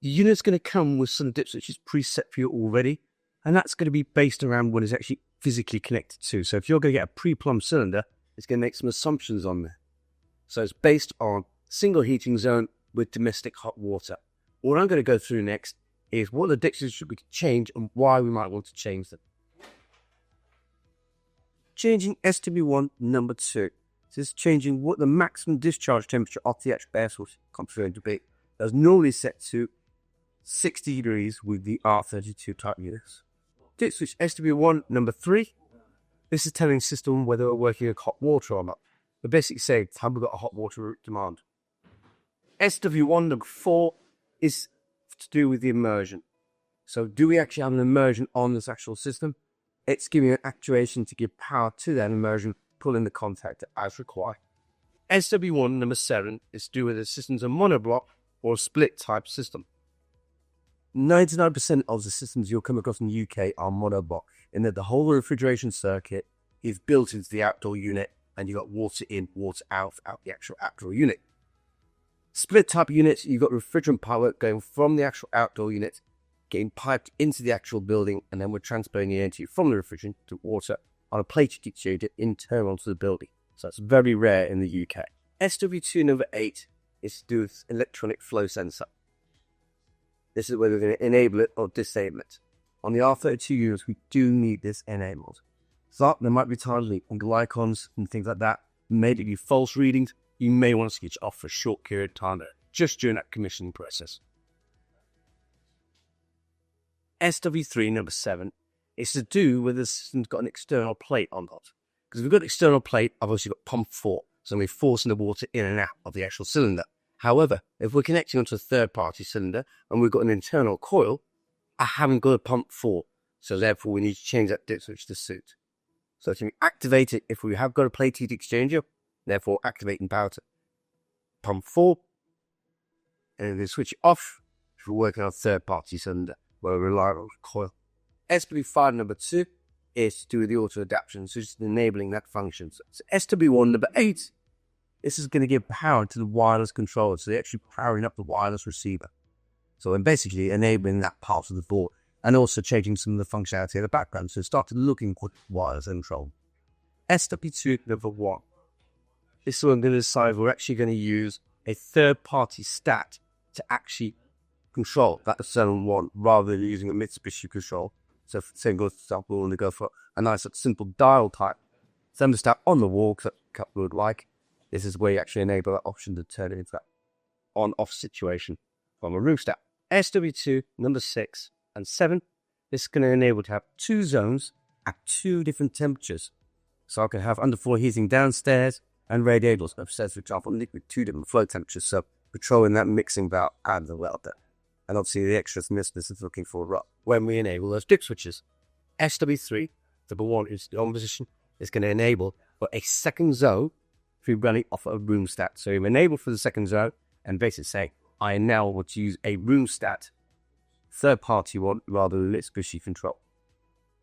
The unit's going to come with some dip switches preset for you already, and that's going to be based around what it's actually physically connected to. So if you're going to get a pre-plumbed cylinder, it's going to make some assumptions on there. So it's based on single heating zone with domestic hot water. What I'm going to go through next is what the dip switches should be changed and why we might want to change them. Changing SW1 number 2. This is changing what the maximum discharge temperature of the actual air source comes going to be. That's normally set to 60 degrees with the R32 type units. Dip switch SW1 number 3. This is telling the system whether we're working with hot water or not. We're basically saying, have we got a hot water demand? SW1 number 4 is to do with the immersion. So do we actually have an immersion on this actual system? It's giving an actuation to give power to that immersion, pulling the contactor as required. SW1 number 7 is to do with the system's a monoblock or a split type system. 99% of the systems you'll come across in the UK are monoblock, in that the whole refrigeration circuit is built into the outdoor unit and you've got water in, water out the actual outdoor unit. Split type units, you've got refrigerant power going from the actual outdoor unit, getting piped into the actual building, and then we're transferring the energy from the refrigerant to water on a plate exchanger internal to the building. So that's very rare in the UK. SW2 number 8 is to do with electronic flow sensor. This is whether we're going to enable it or disable it. On the R32 units, we do need this enabled. So there might be times on glycons and things like that, made it give false readings. You may want to switch off for a short period of time just during that commissioning process. SW3 number 7 is to do whether the system's got an external plate or not. Because if we've got an external plate, I've obviously got pump 4, so we're forcing the water in and out of the actual cylinder. However, if we're connecting onto a third-party cylinder and we've got an internal coil, I haven't got a pump 4, so therefore we need to change that dip switch to suit. So to activate it, if we have got a plate heat exchanger, therefore activating power to pump 4, and then switch it off if we're working on a third-party cylinder where we rely on a coil. SW5 number 2 is to do with the auto adaptation, so just enabling that function. So SW1 number 8, this is going to give power to the wireless controller, so they're actually powering up the wireless receiver. So I'm basically enabling that part of the board and also changing some of the functionality in the background, so start looking for wireless control. SW2 number 1. This is what I'm going to decide we're actually going to use a third-party stat to actually control that external one rather than using a Mitsubishi control. So for example, we're going to go for a nice simple dial type thermostat on the wall, because a couple would like. This is where you actually enable that option to turn it into that on-off situation from a room stat. SW2 number 6 and 7, this is going to enable to have 2 zones at 2 different temperatures. So I can have underfloor heating downstairs and radiators upstairs, for example, liquid 2 different flow temperatures. So controlling that mixing valve and the welder. And obviously the extra this is looking for when we enable those dip switches. SW3, number 1 is the on position, is going to enable for a second zone if we're running off a room stat. So you enable for the second zone and basically say, I now want to use a room stat third party one rather than Mitsubishi control.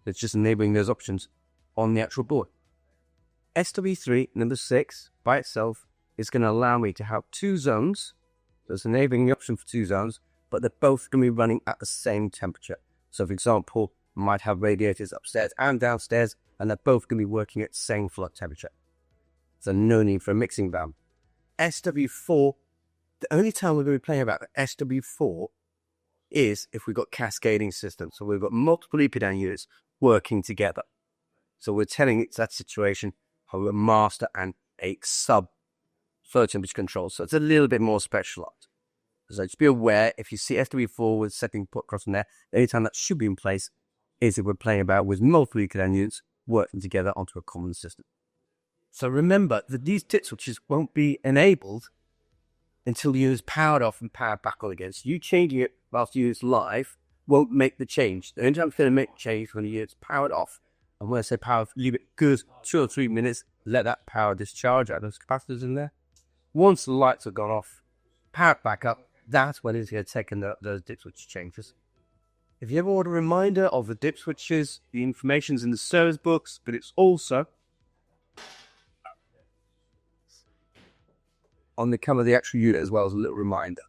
It's just enabling those options on the actual board. SW3 number 6 by itself is going to allow me to have 2 zones. So it's enabling the option for 2 zones, but they're both going to be running at the same temperature. So for example, I might have radiators upstairs and downstairs, and they're both going to be working at the same flow temperature. So no need for a mixing valve. SW4, the only time we're going to be playing about the SW4 is if we've got cascading systems. So we've got multiple Ecodan units working together. So we're telling it that situation how a master and a sub flow temperature control. So it's a little bit more specialized. So just be aware, if you see SW4 with setting put across in there, the only time that should be in place is if we're playing about with multiple Ecodan units working together onto a common system. So remember that these dip switches won't be enabled until the unit is powered off and powered back on again. So you changing it whilst the unit's live won't make the change. The only time it's going to make the change when the unit's powered off. And when I say power, leave it good 2 or 3 minutes, let that power discharge out of those capacitors in there. Once the lights have gone off, power it back up, that's when it's going to take in those dip switch changes. If you ever want a reminder of the dip switches, the information's in the service books, but it's also on the cover of the actual unit as well as a little reminder.